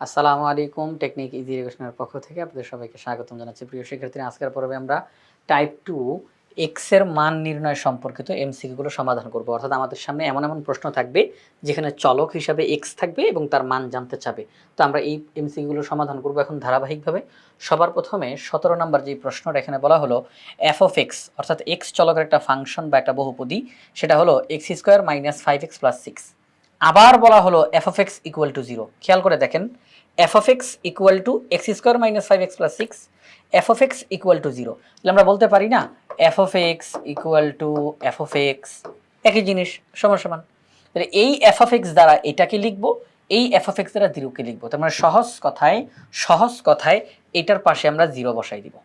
আসসালামু আলাইকুম। Technique easy এডুকেশনের পক্ষ থেকে আপনাদের সবাইকে স্বাগতম জানাচ্ছি। প্রিয় শিক্ষার্থীরা, আজকের পর্বে আমরা টাইপ 2 এক্স এর মান নির্ণয় সম্পর্কিত এমসিকিউ গুলো সমাধান করব। অর্থাৎ আমাদের সামনে এমন এমন প্রশ্ন থাকবে যেখানে চলক হিসাবে এক্স থাকবে এবং তার মান জানতে চাবে। তো আমরা এই এমসিকিউ গুলো সমাধান করব এখন ধারাবাহিকভাবে। সবার প্রথমে 17 নম্বর যে প্রশ্নটা এখানে বলা হলো এফ অফ এক্স, অর্থাৎ এক্স চলকের একটা ফাংশন বা একটা বহুপদী, সেটা হলো x square minus 5x plus 6। আবার বলা হলো F of x equal to 0। খেয়াল করে দেখেন, F of x equal to x square minus 5x plus 6, F of x equal to 0। তাহলে আমরা বলতে পারি না F of x equal to F of x, একই জিনিস, সমান সমান। তাহলে এই এফ অফ এক্স দ্বারা এটাকে লিখবো, এই এফ অফ এক্স দ্বারা 0কে লিখবো। তার মানে সহজ কথায় এটার পাশে আমরা 0 বসাই দিব।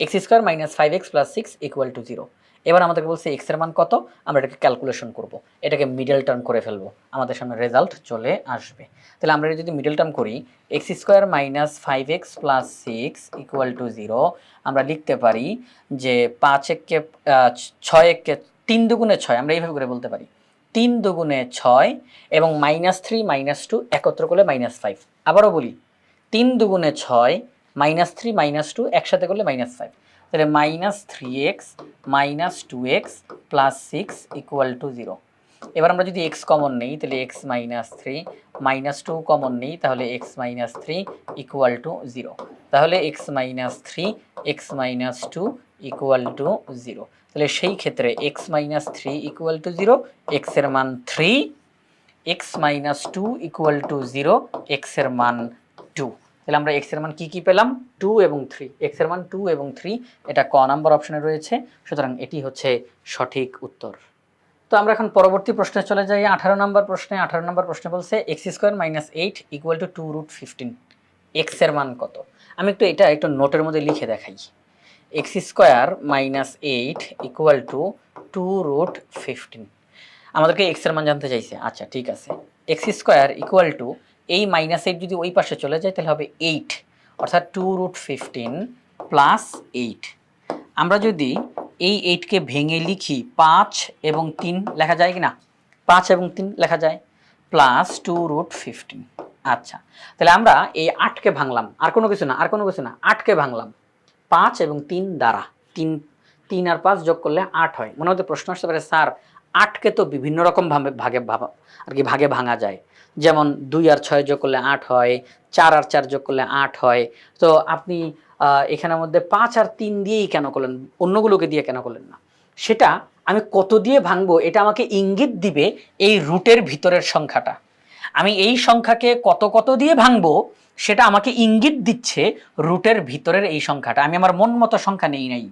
X square minus 5x plus 6 equal to 0। এবার আমাদেরকে বলছে এক্স এর মান কত, আমরা এটাকে ক্যালকুলেশন করব, এটাকে মিডল টার্ম করে ফেলবো, আমাদের সামনে রেজাল্ট চলে আসবে। তাহলে আমরা যদি মিডল টার্ম করি, x square minus 5x plus 6 equal to 0, আমরা লিখতে পারি যে 5 একে 6 একে 3 দুগুণে 6, আমরা এইভাবে করে বলতে পারি 3 দুগুণে 6 এবং -3 -2 একত্র করলে -5। আবারও বলি 3 দুগুণে 6 -3 -2 একসাথে করলে -5। তাহলে -3x -2x plus 6 equal to 0। এবার আমরা যদি x কমন নেই তাহলে x -3 -2 কমন নেই তাহলে x -3 ইকুয়াল টু 0। তাহলে x -3 x -2 ইকুয়াল টু 0। তাহলে সেই ক্ষেত্রে x -3 ইকুয়াল টু 0, x এর মান 3, x -2 ইকুয়াল টু 0, x এর মান 2। তাহলে আমরা x এর মান কি পেলাম, 2 এবং 3। x এর মান 2 এবং 3, এটা ক নাম্বার অপশনে রয়েছে, সুতরাং এটি হচ্ছে সঠিক উত্তর। তো আমরা এখন পরবর্তী প্রশ্নে চলে যাই। 18 নম্বর প্রশ্নে। 18 নম্বর প্রশ্নে বলছে x square minus 8 equal to 2√15, x এর মান কত। আমি এটা একটু নোটের মধ্যে লিখে দেখাই। X square minus 8 equal to 2√15, আমাদেরকে এক্স এর মান জানতে চাইছে। আচ্ছা ঠিক আছে, এক্স স্কোয়ার ইকুয়াল টু এই -8 যদি ওই পাশে চলে যায় তাহলে হবে 8, অর্থাৎ 2√15 প্লাস 8। আমরা যদি এই 8কে ভেঙে লিখি 5 এবং 3 লেখা যায় কি না, 5 এবং 3 লেখা যায়, প্লাস 2√15। আচ্ছা, তাহলে আমরা এই 8কে ভাঙলাম, আর কোনো কিছু না, 8কে ভাঙলাম 5 এবং 3 দ্বারা। 3 আর 5 যোগ করলে 8 হয়। মনে হতে প্রশ্ন আসতে পারে, স্যার 8কে তো বিভিন্ন রকম ভাগে ভাঙা যায়, যেমন 2 আর 6 যোগ করলে 8 হয়, 4 আর 4 যোগ করলে 8 হয়। তো আপনি এখানের মধ্যে 5 আর 3 দিয়েই কেন করলেন, অন্যগুলোকে দিয়ে কেন করলেন না? সেটা আমি কত দিয়ে ভাঙবো এটা আমাকে ইঙ্গিত দিবে এই রুটের ভিতরের সংখ্যাটা। আমি এই সংখ্যাকে কত দিয়ে ভাঙবো সেটা আমাকে ইঙ্গিত দিচ্ছে রুটের ভিতরের এই সংখ্যাটা। আমি আমার মন মতো সংখ্যা নেই নাই,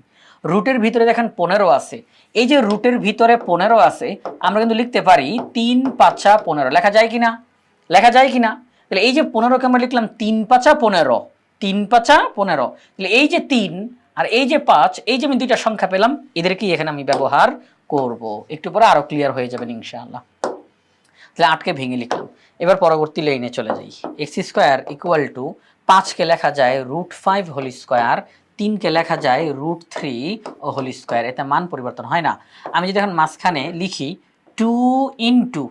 রুটের ভিতরে দেখেন 15 আছে। এই যে রুটের ভিতরে 15 আছে, আমরা কিন্তু লিখতে পারি 3 5 15, লেখা যায় কিনা, তাহলে এই যে 15কে আমরা লিখলাম 3 5 15, 3 5 15। তাহলে এই যে 3 আর এই যে 5, এই যে আমি দুইটা সংখ্যা পেলাম, এদেরকেই এখানে আমি ব্যবহার করব। একটু পরে আরো ক্লিয়ার হয়ে যাবেন ইনশাআল্লাহ। তাহলে 8কে ভেঙে লিখলাম। এবার পরবর্তী লাইনে চলে যাই। এক্স স্কোয়ার ইকুয়াল টু 5কে লেখা যায় √5 হোল স্কোয়ার, 3কে লেখা যায় √3 হোল স্কোয়ার। এতে মান পরিবর্তন হয় না। আমি যদি এখন মাঝখানে লিখি 2 ইন্টু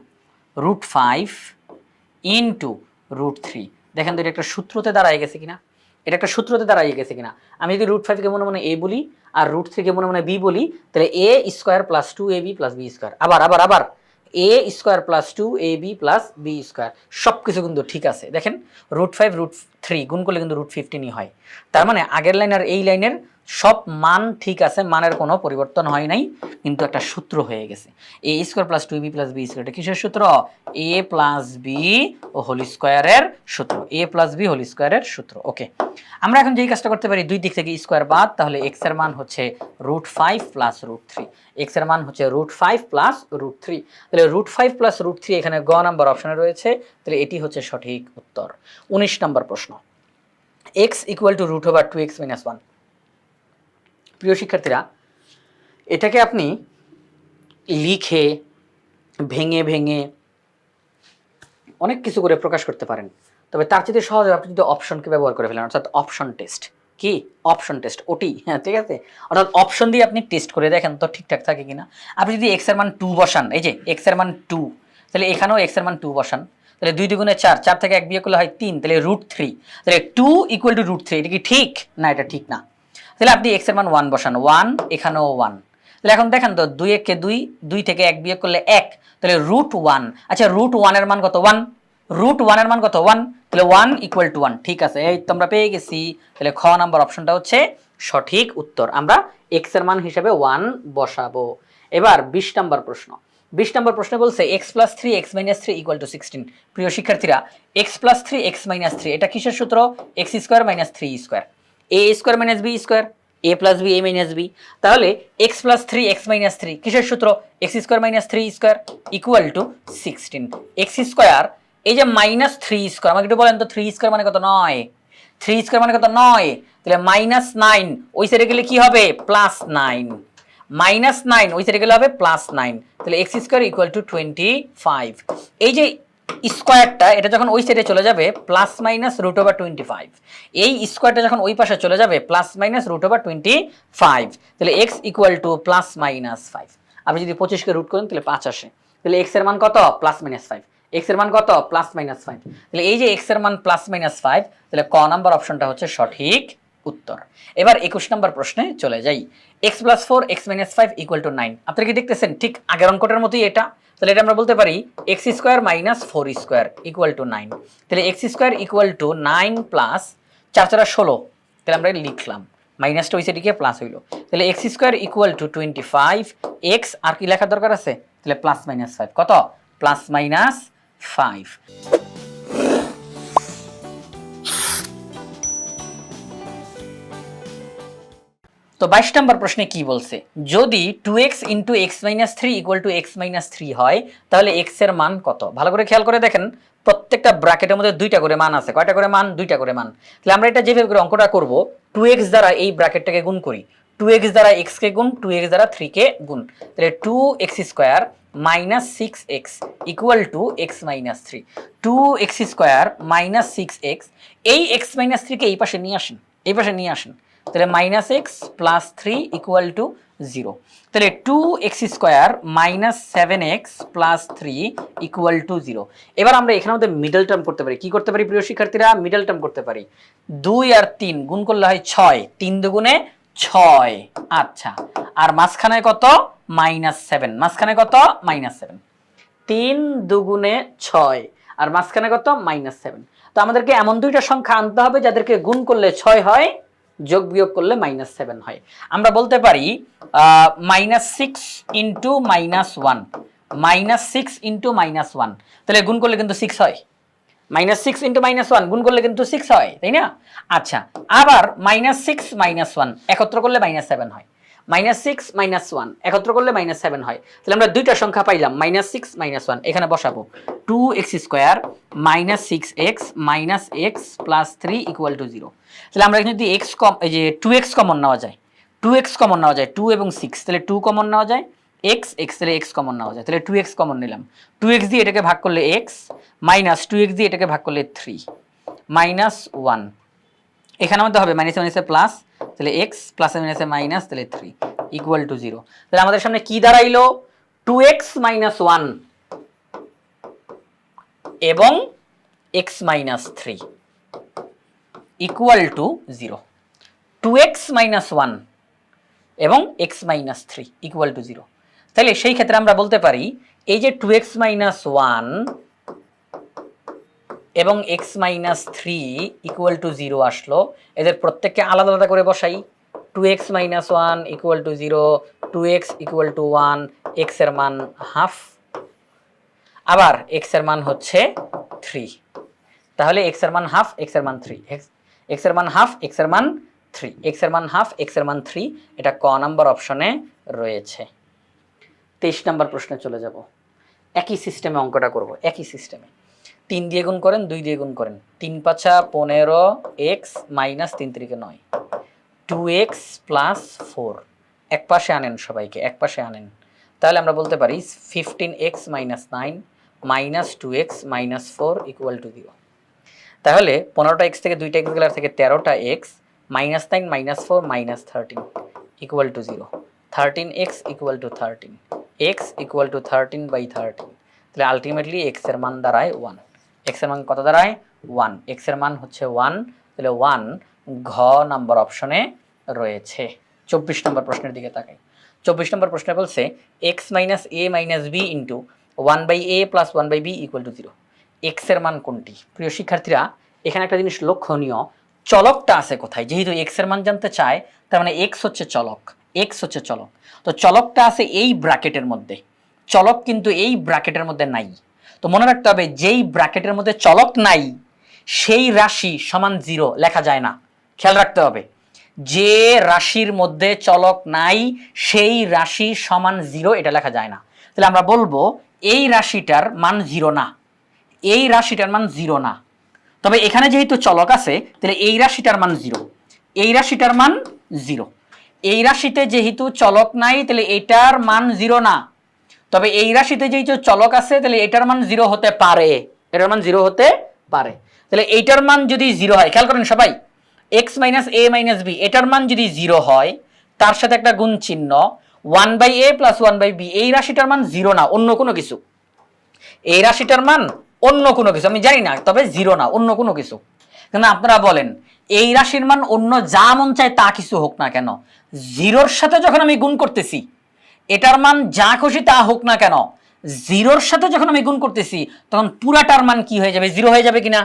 √5 ইন্টু √3, দেখেন তো এটা একটা সূত্রতে দাঁড়ায় গেছে কিনা, আমি যদি √5কে মনে মনে a বলি আর √3কে মনে মনে b বলি, তাহলে a square plus 2ab plus b square, আবার a square plus 2ab plus b square, সব কিছু কিন্তু ঠিক আছে। দেখেন √5 √3 গুণ করলে কিন্তু √15ই হয়। তার মানে আগের লাইন আর এই লাইনের সব মান ঠিক আছে, মানের কোনো পরিবর্তন হয় নাই, কিন্তু একটা সূত্র হয়ে গেছে। a square plus 2ab plus b square, এটা কিসের সূত্র? a প্লাস b হোল স্কোয়ারের সূত্র, a প্লাস b হোল স্কোয়ারের সূত্র। ওকে, আমরা এখন যেই কাজটা করতে পারি, দুই দিক থেকে স্কোয়ার বাদ, তাহলে x এর মান হচ্ছে √5 প্লাস √3, x এর মান হচ্ছে √5 প্লাস √3। তাহলে √5 প্লাস √3 এখানে গ নাম্বার অপশনে রয়েছে, তাহলে এটি হচ্ছে সঠিক উত্তর। 19 নম্বর প্রশ্ন, x ইকুয়াল টু √2x - 1। প্রিয় শিক্ষার্থীরা, এটাকে আপনি লিখে ভেঙে অনেক কিছু করে প্রকাশ করতে পারেন, তবে তার চেয়ে সহজ আপনি যদি অপশনকে ব্যবহার করে ফেলেন, অর্থাৎ অপশন টেস্ট। কি অপশন টেস্ট? ওটি, হ্যাঁ ঠিক আছে। অর্থাৎ অপশন দিয়ে আপনি টেস্ট করে দেখেন তো ঠিকঠাক থাকে কিনা। আপনি যদি x এর মান 2 বসান, এই যে x এর মান 2, তাহলে এখানেও x এর মান 2 বসান, তাহলে 2 দুগুণে 4, 4 থেকে 1 বিয়োগ করলে হয় 3, তাহলে √3, তাহলে 2 ইকুয়াল টু √3, এটা কি ঠিক? না, এটা ঠিক না। তাহলে আপনি x এর মান 1 বসান, 1, এখানেও 1। তাহলে এখন দেখেন তো 2 একে 2, 2 থেকে 1 বিয়োগ করলে 1, তাহলে √1। আচ্ছা, √1 এর মান কত? 1। √1 এর মান কত? 1। তাহলে 1 ইকুয়াল টু 1। ঠিক আছে, এই তো আমরা পেয়ে গেছি। তাহলে খ নাম্বার অপশনটা হচ্ছে সঠিক উত্তর। আমরা x এর মান হিসেবে 1 বসাবো। এবার 20 নাম্বার প্রশ্ন। 20 নম্বর প্রশ্নে বলছে x plus 3x minus 3 equal to 16। প্রিয় শিক্ষার্থীরা, x প্লাস 3x মাইনাস 3 এটা কিসের সূত্র? x square minus 3 square, a square minus b square, a plus b a minus b। তাহলে x প্লাস 3x মাইনাস 3 কিসের সূত্র? x square minus 3 square equal to 16। x square, এই যে minus 3 square, আমাকে একটু বলেন তো 3 স্কোয়ার মানে কত? 9। 3 স্কোয়ার মানে কত? 9। তাহলে মাইনাস 9 ওই সাইডে গেলে কি হবে? প্লাস 9। মাইনাস 9 ওই সাইডে গেলে হবে প্লাস 9। তাহলে x স্কোয়ার ইকুয়াল টু 25। এই যে স্কোয়ারটা, এটা যখন ওই সাইডে চলে যাবে প্লাস মাইনাস √25, এই স্কোয়ারটা যখন ওই পাশে চলে যাবে প্লাস মাইনাস √25। তাহলে x equal two plus minus 5। আপনি যদি 25কে রুট করেন তাহলে 5 আসে। তাহলে x এর মান কত? Plus minus 5। x এর মান কত? Plus minus 5। তাহলে এই যে x এর মান প্লাস মাইনাস 5, তাহলে ক নাম্বার অপশনটা হচ্ছে সঠিক উত্তর। এবার 21 নম্বর প্রশ্নে চলে যাই। x plus 4 x minus 5 equal to 9। আপনারা কি দেখতেছেন? ঠিক আগের অঙ্কটার মতোই এটা। তাহলে এটা আমরা বলতে পারি x square minus 4 square equal to 9। তাহলে x square equal to 9 plus 4 4 16। তাহলে আমরা লিখলাম, মাইনাসটা ওই সাইডে গিয়ে প্লাস হইলো। তাহলে x square equal to 25, x আর কি লেখার দরকার আছে? তাহলে প্লাস মাইনাস 5, কত? Plus minus 5। তো 22 নম্বর প্রশ্নে কি বলছে? যদি 2x into x minus 3 equal to x minus 3 হয়, তাহলে x এর মান কত? ভালো করে খেয়াল করে দেখেন, প্রত্যেকটা ব্র্যাকেটের মধ্যে দুইটা করে মান আছে। কয়টা করে মান? দুইটা করে মান। তাহলে আমরা এটা যেভাবে করে অঙ্কটা করব, 2x দ্বারা এই ব্র্যাকেটটাকে গুণ করি, 2x দ্বারা x কে গুণ, 2x দ্বারা 3 কে গুণ। তাহলে 2x square minus 6x equal to x minus 3। 2x square minus 6x, এই এক্স মাইনাস 3 কে এই পাশে নিয়ে আসেন, এই পাশে নিয়ে আসেন। তাহলে minus x plus 3 equal to 0। তাহলে 2x square minus 7x plus 3 equal to 0। এবার আমরা এখানে মধ্যে মিডল টার্ম করতে পারি। কি করতে পারি প্রিয় শিক্ষার্থীরা? মিডল টার্ম করতে পারি। 2 আর 3 গুণ করলে হয় 6, 3 দুগুণে 6। আচ্ছা, আর মাঝখানে কত? মাইনাস 7, মাঝখানে কত? মাইনাস 7। 3 দুগুণে 6 আর মাঝখানে কত? মাইনাস 7। তো আমাদেরকে এমন দুইটা সংখ্যা আনতে হবে যাদেরকে গুণ করলে 6 হয়, যোগ বিয়োগ করলে মাইনাস 7 হয়। আমরা বলতে পারি minus 6 into minus 1, minus 6 into minus 1। তাহলে গুণ করলে কিন্তু 6 হয়। মাইনাস 6 ইন্টু মাইনাস 1 গুণ করলে কিন্তু 6 হয়, তাই না? আচ্ছা, আবার মাইনাস 6 মাইনাস 1 একত্র করলে মাইনাস 7 হয়। মাইনাস 6 মাইনাস 1 একত্র করলে মাইনাস 7 হয়। তাহলে আমরা দুইটা সংখ্যা পাইলাম, মাইনাস 6 মাইনাস 1। এখানে বসাবো 2x square minus 6x minus x plus 3 equal to 0। তাহলে আমরা যদি এক্স কম, এই যে 2x কমন নেওয়া যায়, 2x কমন নেওয়া যায়, 2 এবং 6, তাহলে 2 কমন নেওয়া যায়, x x, তাহলে x কমন নেওয়া যায়। তাহলে 2x কমন নিলাম, 2x দিয়ে এটাকে ভাগ করলে x, মাইনাস 2x দিয়ে এটাকে ভাগ করলে 3, মাইনাস 1। এখানে মধ্যে হবে মাইনাসে মাইনাসে প্লাস, তাহলে x প্লাসে মাইনাসে মাইনাস, তাহলে 3 ইকুয়াল টু 0। তাহলে আমাদের সামনে কি দাঁড়াইলো? 2x মাইনাস 1 এবং x minus 3 equal to 0। 2x minus 1 এবং x মাইনাস 3 ইকুয়াল টু 0। তাহলে সেই ক্ষেত্রে আমরা বলতে পারি এই যে 2x মাইনাস 1 এবং x মাইনাস 3 ইকুয়াল টু 0 আসলো, এদের প্রত্যেককে আলাদা আলাদা করে বসাই। 2x minus 1 equal to 0, 2x equal to 1, x এর মান হাফ, আবার x এর মান হচ্ছে 3। তাহলে x এর মান হাফ, x এর মান 3, x এর মান হাফ, x এর মান 3, x এর মান হাফ, x এর মান 3। এটা ক নাম্বার অপশনে রয়েছে। 23 নাম্বার প্রশ্নে চলে যাব। একই সিস্টেমে অঙ্কটা করব, একই সিস্টেমে। 3 দিয়ে গুণ করেন, 2 দিয়ে গুণ করেন, 3 পাঁচা 15, x মাইনাস 3 3 9, 2x প্লাস 4। এক পাশে আনেন, সবাইকে এক পাশে আনেন। তাহলে আমরা বলতে পারি 15x minus 9 minus 2x minus 4 equal to 0। তাহলে 15টা x থেকে 2টা x গেলে থেকে 13টা x minus 9 minus 4 minus 13 equal to 0। 13x equal to 13, x equal to 13 by 13। তাহলে আলটিমেটলি x এর মান দাঁড়ায় 1। এক্স এর মান কত দাঁড়ায় 1, এক্স এর মান হচ্ছে 1, তাহলে 1 ঘ নাম্বার অপশনে রয়েছে। 24 নম্বর প্রশ্নের দিকে তাকাই। 24 নম্বর প্রশ্নে বলছে x minus a minus b into 1/a plus 1/b equal to 0, x এর মান কোনটি? প্রিয় শিক্ষার্থীরা, এখানে একটা জিনিস লক্ষণীয়, চলকটা আছে কোথায়? যেহেতু এক্স এর মান জানতে চায়, তার মানে এক্স হচ্ছে চলক, এক্স হচ্ছে চলক, তো চলকটা আছে এই ব্র্যাকেটের মধ্যে, চলক কিন্তু এই ব্র্যাকেটের মধ্যে নাই। তো মনে রাখতে হবে, যেই ব্র্যাকেটের মধ্যে চলক নাই সেই রাশি সমান 0 লেখা যায় না, খেয়াল রাখতে হবে। যে রাশির মধ্যে চলক নাই সেই রাশি সমান 0 এটা লেখা যায় না। তাহলে আমরা বলবো এই রাশিটার মান 0 না, এই রাশিটার মান 0 না। তবে এখানে যেহেতু চলক আছে, তাহলে এই রাশিটার মান 0, এই রাশিটার মান 0। এই রাশিতে যেহেতু চলক নাই, তাহলে এটার মান 0 না। তবে এই রাশিতে যেহেতু চলক আছে, তাহলে এটার মান 0 হতে পারে, এটার মান 0 হতে পারে। তাহলে এইটার মান যদি 0 হয়, খেয়াল করেন সবাই, x minus a minus b এটার মান যদি 0 হয়, তার সাথে একটা গুণ চিহ্ন 1/a প্লাস 1/b, এই রাশিটার মান 0 না, অন্য কোনো কিছু, এই রাশিটার মান অন্য কোনো কিছু, আমি জানি না, তবে 0 না, অন্য কোনো কিছু। কিন্তু আপনারা বলেন এই রাশির মান অন্য যা মন চায় তা কিছু হোক না কেন, 0-র সাথে যখন আমি গুণ করতেছি, এটার মান যা খুশি তা হোক না কেন, 0-র সাথে যখন আমি গুণ করতেছি, তখন পুরাটার মান কি হয়ে যাবে? 0 হয়ে যাবে কিনা?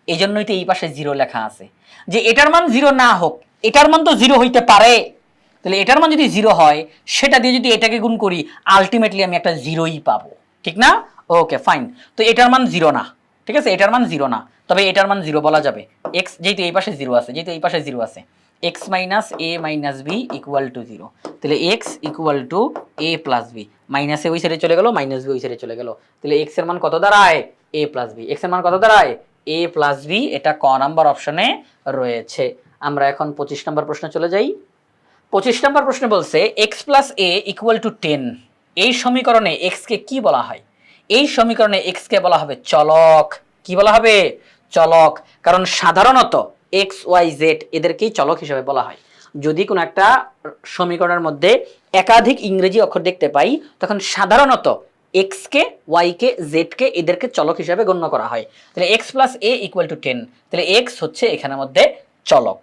এই জন্যই তো এই পাশে 0 লেখা আছে, যে এটার মান 0 না হোক, এটার মান তো 0 হইতে পারে। তাহলে এটার মান যদি 0 হয়, সেটা দিয়ে যদি এটাকে গুণ করি, আলটিমেটলি আমি একটা 0ই পাবো, ঠিক না? Okay fine. তো এটার মান 0 না, ঠিক আছে, এটার মান 0 না, তবে এটার মান 0 বলা যাবে। x যেহেতু এই পাশে 0 আছে, যেহেতু এই পাশে 0 আছে, x minus a minus b equal to 0, তাহলে x equal two a plus b, মাইনাসে ওই সাইডে চলে গেল, মাইনাস b ওই সাইডে চলে গেল, তাহলে x এর মান কত দাঁড়ায়? a প্লাস b, x এর মান কত দাঁড়ায়? a প্লাস b, এটা ক নাম্বার অপশনে রয়েছে। আমরা এখন 25 নম্বর প্রশ্নে চলে যাই। 25 নম্বর প্রশ্নে বলছে x plus a equal to 10, এই সমীকরণে x কে কি বলা হয়? এই সমীকরণে x কে বলা হবে চলক। কি বলা হবে? চলক। কারণ সাধারণত x y z এদেরকেই চলক হিসেবে বলা হয়। যদি কোনো একটা সমীকরণের মধ্যে একাধিক ইংরেজি অক্ষর দেখতে পাই, তখন সাধারণত x কে y কে z কে এদেরকে চলক হিসেবে গণ্য করা হয়। তাহলে x plus a equal to 10, তাহলে x হচ্ছে এখানের মধ্যে চলক।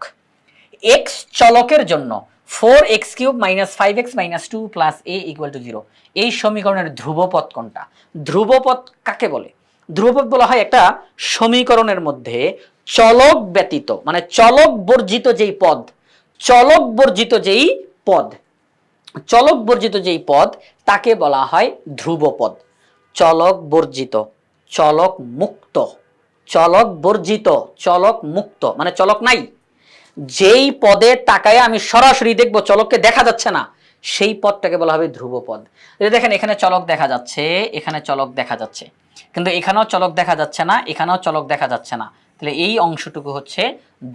x চলকের জন্য 4x cube minus 5x minus 2 plus a equal to 0, এই সমীকরণের ধ্রুবপদ কোনটা? ধ্রুবপদ কাকে বলে? ধ্রুবপদ বলা হয় একটা সমীকরণের মধ্যে চলক ব্যতীত, মানে চলক বর্জিত যেই পদ, চলক বর্জিত যেই পদ, চলক বর্জিত যেই পদ তাকে বলা হয় ধ্রুবপদ। চলক বর্জিত, চলক মুক্ত, চলক বর্জিত, চলক মুক্ত, মানে চলক নাই, যেই পদে তাকায় আমি সরাসরি দেখব চলককে দেখা যাচ্ছে না, সেই পদটাকে বলা হবে ধ্রুবপদ। দেখেন এখানে চলক দেখা যাচ্ছে, এখানে চলক দেখা যাচ্ছে, কিন্তু এখানেও চলক দেখা যাচ্ছে না, এখানেও চলক দেখা যাচ্ছে না, তাহলে এই অংশটুকু হচ্ছে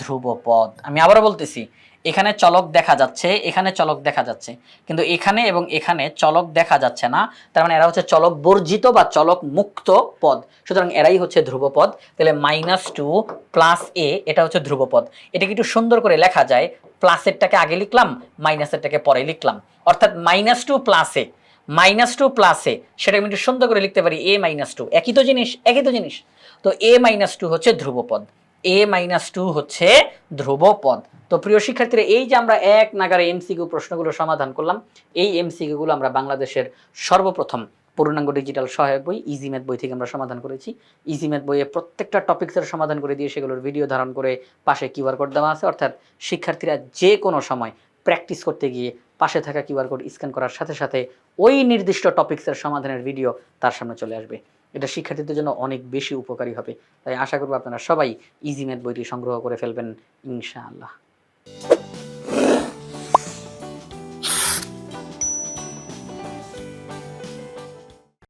ধ্রুবপদ। আমি আবারও বলতেছি, এখানে চলক দেখা যাচ্ছে, এখানে চলক দেখা যাচ্ছে, কিন্তু এখানে এবং এখানে চলক দেখা যাচ্ছে না, তার মানে এরা হচ্ছে চলক বর্জিত বা চলক মুক্ত পদ, সুতরাং এরাই হচ্ছে ধ্রুবপদ। তাহলে -2 প্লাস a এটা হচ্ছে ধ্রুবপদ। এটাকে একটু সুন্দর করে লেখা যায়, প্লাসেরটাকে আগে লিখলাম, মাইনাসেরটাকে পরে লিখলাম, অর্থাৎ -2 প্লাস a, -2 প্লাস a, সেটা আমি একটু সুন্দর করে লিখতে পারি a -2, একই তো জিনিস, একই তো জিনিস। তো a -2 হচ্ছে ধ্রুবপদ, a -2 হচ্ছে ধ্রুবপদ। তো প্রিয় শিক্ষার্থীরা, এই যে আমরা এক নাগারে এমসিকিউ প্রশ্নগুলো সমাধান করলাম, এই এমসিকিউ গুলো আমরা বাংলাদেশের সর্বপ্রথম পূর্ণাঙ্গ ডিজিটাল সহায়ক বই ইজি ম্যাথ বই থেকে আমরা সমাধান করেছি। ইজি ম্যাথ বইয়ে প্রত্যেকটা টপিক্সের সমাধান করে দিয়ে সেগুলোর ভিডিও ধারণ করে পাশে কিউআর কোড দেওয়া আছে, অর্থাৎ শিক্ষার্থীরা যে কোনো সময় প্র্যাকটিস করতে গিয়ে পাশে থাকা কিউআর কোড স্ক্যান করার সাথে সাথে ওই নির্দিষ্ট টপিক্সের সমাধানের ভিডিও তার সামনে চলে আসবে। এটা শিক্ষার্থীদের জন্য অনেক বেশি উপকারী হবে। তাই আশা করব আপনারা সবাই ইজি ম্যাথ বইটি সংগ্রহ করে ফেলবেন ইনশাআল্লাহ।